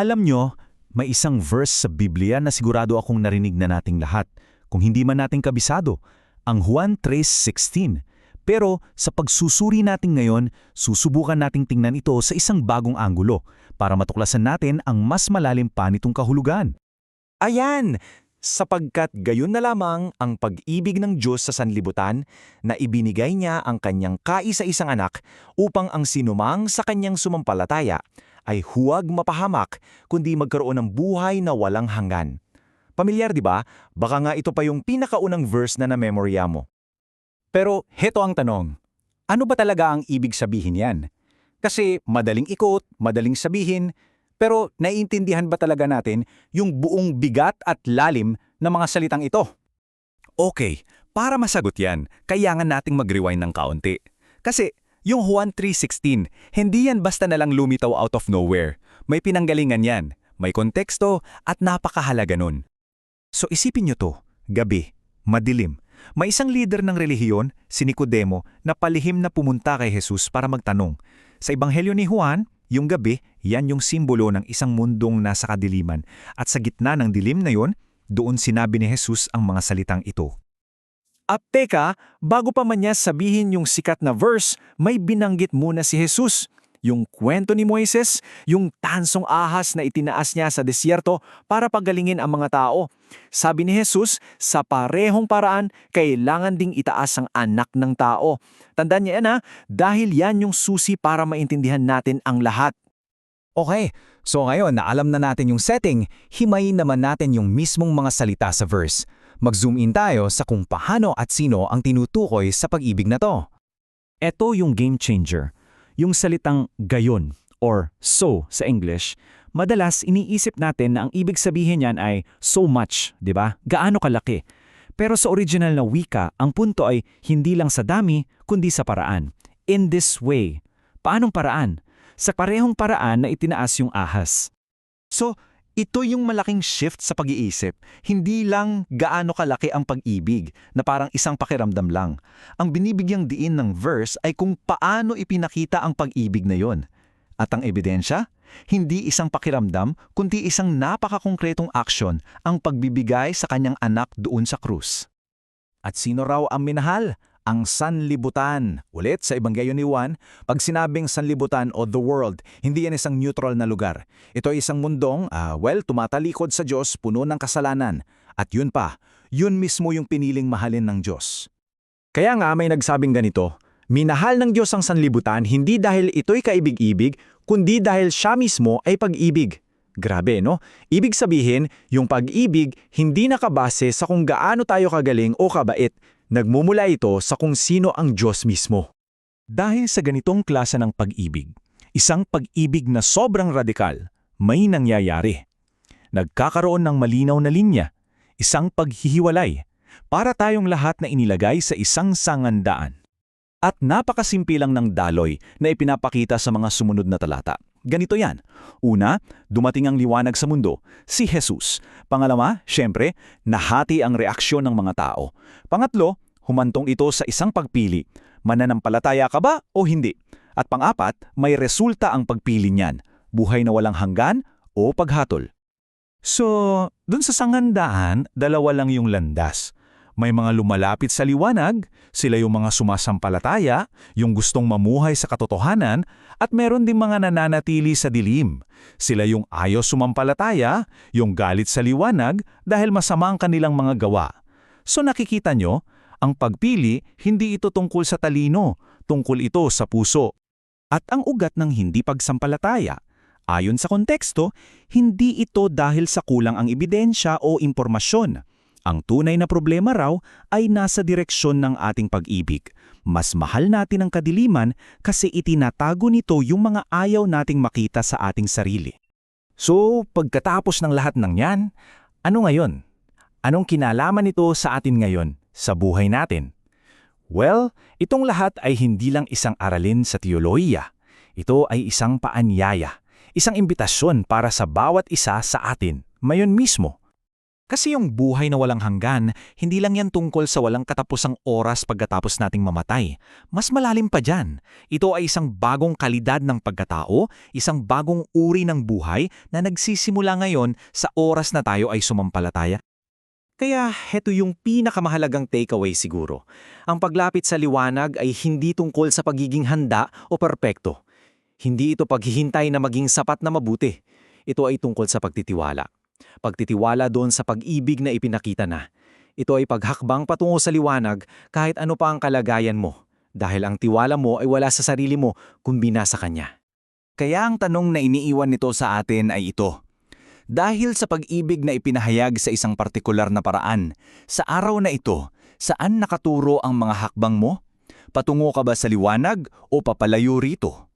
Alam nyo, may isang verse sa Biblia na sigurado akong narinig na nating lahat, kung hindi man nating kabisado, ang Juan 3:16. Pero sa pagsusuri natin ngayon, susubukan nating tingnan ito sa isang bagong anggulo para matuklasan natin ang mas malalim pa nitong kahulugan. Ayan! Sapagkat gayon na lamang ang pag-ibig ng Diyos sa sanlibutan na ibinigay niya ang kanyang kaisa-isang anak upang ang sinumang sa kanyang sumampalataya ay huwag mapahamak kundi magkaroon ng buhay na walang hanggan. Pamilyar di ba? Baka nga ito pa yung pinakaunang verse na na-memorya mo. Pero heto ang tanong, ano ba talaga ang ibig sabihin yan? Kasi madaling ikot, madaling sabihin, pero naiintindihan ba talaga natin yung buong bigat at lalim ng mga salitang ito? Okay, para masagot yan, kailangan nating mag-rewind ng kaunti. Kasi yung Juan 3:16, hindi yan basta nalang lumitaw out of nowhere. May pinanggalingan yan, may konteksto at napakahalaga nun. So isipin nyo to, gabi, madilim. May isang leader ng relihiyon, si Nicodemo, na palihim na pumunta kay Jesus para magtanong. Sa Ebanghelyo ni Juan, yung gabi, yan yung simbolo ng isang mundong nasa kadiliman. At sa gitna ng dilim na yon, doon sinabi ni Jesus ang mga salitang ito. At teka, bago pa man niya sabihin yung sikat na verse, may binanggit muna si Jesus. Yung kwento ni Moises, yung tansong ahas na itinaas niya sa desyerto para pagalingin ang mga tao. Sabi ni Jesus, sa parehong paraan, kailangan ding itaas ang anak ng tao. Tandaan niya yan dahil yan yung susi para maintindihan natin ang lahat. Okay, so ngayon na alam na natin yung setting, himayin naman natin yung mismong mga salita sa verse. Mag-zoom in tayo sa kung paano at sino ang tinutukoy sa pag-ibig na to. Ito yung game changer. Yung salitang gayon or so sa English, madalas iniisip natin na ang ibig sabihin niyan ay so much, di ba? Gaano kalaki. Pero sa original na wika, ang punto ay hindi lang sa dami, kundi sa paraan. In this way. Paanong paraan? Sa parehong paraan na itinaas yung ahas. So, ito yung malaking shift sa pag-iisip. Hindi lang gaano kalaki ang pag-ibig na parang isang pakiramdam lang. Ang binibigyang diin ng verse ay kung paano ipinakita ang pag-ibig na yon. At ang ebidensya? Hindi isang pakiramdam, kundi isang napakakongkretong aksyon ang pagbibigay sa kanyang anak doon sa krus. At sino raw ang minahal? Ang sanlibutan. Ulit sa Ebanghelyo ni Juan, pag sinabing sanlibutan o the world, hindi yan isang neutral na lugar. Ito ay isang mundong, tumatalikod sa Diyos, puno ng kasalanan. At yun pa, yun mismo yung piniling mahalin ng Diyos. Kaya nga may nagsabing ganito, minahal ng Diyos ang sanlibutan hindi dahil ito'y kaibig-ibig, kundi dahil siya mismo ay pag-ibig. Grabe, no? Ibig sabihin, yung pag-ibig hindi nakabase sa kung gaano tayo kagaling o kabait. Nagmumula ito sa kung sino ang Diyos mismo. Dahil sa ganitong klase ng pag-ibig, isang pag-ibig na sobrang radikal, may nangyayari. Nagkakaroon ng malinaw na linya, isang paghihiwalay, para tayong lahat na inilagay sa isang sangandaan. At napakasimple lang ng daloy na ipinapakita sa mga sumunod na talata. Ganito yan. Una, dumating ang liwanag sa mundo, si Jesus. Pangalawa, syempre, nahati ang reaksyon ng mga tao. Pangatlo, humantong ito sa isang pagpili. Mananampalataya ka ba o hindi? At pang-apat, may resulta ang pagpili niyan. Buhay na walang hanggan o paghatol. So, dun sa sangandaan, dalawa lang yung landas. May mga lumalapit sa liwanag, sila yung mga sumasampalataya, yung gustong mamuhay sa katotohanan, at meron din mga nananatili sa dilim. Sila yung ayaw sumampalataya, yung galit sa liwanag dahil masama ang kanilang mga gawa. So nakikita nyo, ang pagpili, hindi ito tungkol sa talino, tungkol ito sa puso. At ang ugat ng hindi pagsampalataya, ayon sa konteksto, hindi ito dahil sa kulang ang ebidensya o impormasyon. Ang tunay na problema raw ay nasa direksyon ng ating pag-ibig. Mas mahal natin ang kadiliman kasi itinatago nito yung mga ayaw nating makita sa ating sarili. So, pagkatapos ng lahat ng yan, ano ngayon? Anong kinalaman nito sa atin ngayon, sa buhay natin? Well, itong lahat ay hindi lang isang aralin sa teolohiya. Ito ay isang paanyaya, isang imbitasyon para sa bawat isa sa atin, mayon mismo. Kasi yung buhay na walang hanggan, hindi lang yan tungkol sa walang katapusang oras pagkatapos nating mamatay. Mas malalim pa dyan. Ito ay isang bagong kalidad ng pagkatao, isang bagong uri ng buhay na nagsisimula ngayon sa oras na tayo ay sumampalataya. Kaya heto yung pinakamahalagang takeaway siguro. Ang paglapit sa liwanag ay hindi tungkol sa pagiging handa o perpekto. Hindi ito paghihintay na maging sapat na mabuti. Ito ay tungkol sa pagtitiwala. Pagtitiwala doon sa pag-ibig na ipinakita na. Ito ay paghakbang patungo sa liwanag kahit ano pa ang kalagayan mo. Dahil ang tiwala mo ay wala sa sarili mo kundi nasa Kanya. Kaya ang tanong na iniiwan nito sa atin ay ito. Dahil sa pag-ibig na ipinahayag sa isang partikular na paraan, sa araw na ito, saan nakaturo ang mga hakbang mo? Patungo ka ba sa liwanag o papalayo rito?